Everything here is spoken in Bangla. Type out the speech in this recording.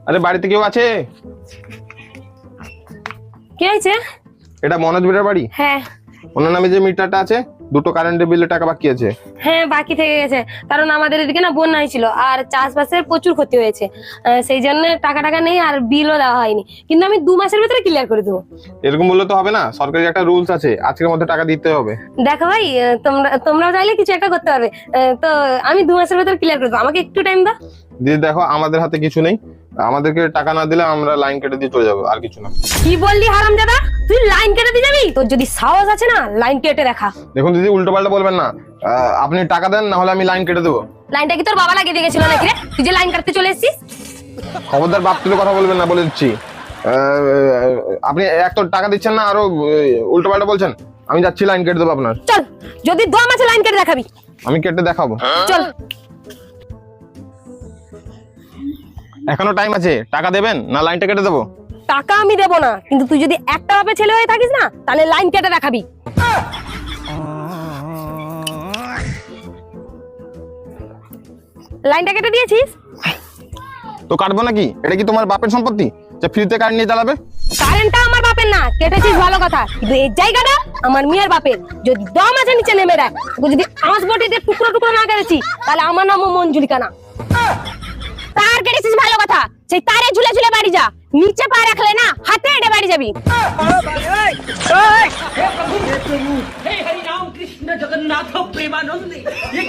আরে বাড়িতে কেউ আছে? কে আছে? এটা মনোজ বেটার বাড়ি? হ্যাঁ। ওনার নামে যে মিটারটা আছে, দুটো কারেন্টের বিলের টাকা বাকি আছে। হ্যাঁ, বাকি থেকে গেছে, কারণ আমাদের এদিকে না বন্যা হয়েছিল আর চাষবাসের প্রচুর ক্ষতি হয়েছে, সেই জন্য টাকা নেই আর বিলও দেওয়া হয়নি, কিন্তু আমি 2 মাসের ভিতরে ক্লিয়ার করে দেবো। এরকম বললে তো হবে না, সরকারি একটা রুলস আছে, আজকের মধ্যে টাকা দিতে হবে। দেখো ভাই, তোমরা চাইলে কিছু একটা করতে পারবে, তো আমি 2 মাসের ভিতরে ক্লিয়ার করে দেবো, আমাকে একটু টাইম দাও। দিদি দেখো, আমাদের হাতে কিছু নেই, আমাদেরকে টাকা না দিলে আমরা লাইন কেটে দিয়ে চলে যাবো, আর কিছু না। কি বললি হারামজাদা, তুই লাইন কেটে দিয়ে যাবি? তোর যদি সাহস আছে না, লাইন কেটে দেখা। দেখুন দিদি, উল্টো পাল্টা বলবেন না, আপনি টাকা দেন, না হলে আমি লাইন কেটে দেবো। লাইনটা কি তোর বাবা লাগিয়ে দিয়ে গেছিল নাকি রে? তুই যে লাইন কাটতে চলে এসেছিস। খবরদার বাপ তুলে কথা বলবেন না বলে দিচ্ছি। আপনি এক তো টাকা দিচ্ছেন না, আরো উল্টো পাল্টা বলছেন। আমি যাচ্ছি লাইন কেটে দেবো আপনার। চল, যদি দম আছে লাইন কেটে দেখাবি। আমি কেটে দেখাবো। চল। এখনো টাইম আছে, টাকা দেবেন না লাইনটা কেটে দেবো? টাকা আমি দেবো না, কিন্তু তুই যদি একটা বাপের ছেলে হয়ে থাকিস না, তাহলে লাইন কেটে দেখাবি। লাইনটা কেটে দিয়েছিস? তো কাটবো নাকি? এটা কি তোমার বাপের সম্পত্তি যে ফ্রিতে কারেন্ট নিয়ে চালাবে? কারেন্টটা আমার বাপের না, কেটেছিস ভালো কথা, কিন্তু এই জায়গাটা আমার মেয়ের বাপের। যদি দম আছে নিচে নেমে দেয়, তোকে যদি আঁশ বটি দিয়ে টুকরো টুকরো না করেছি, তাহলে আমার নামও মঞ্জুলিকা না। তার কেটেছিস ভালো কথা, সেই তারে ঝুলে ঝুলে বাড়ি যা, নিচে পা রাখলে না হাতে এড়ে বাড়ি যাবি। हे हरि राम कृष्ण जगन्नाथ प्रेमानंद, ये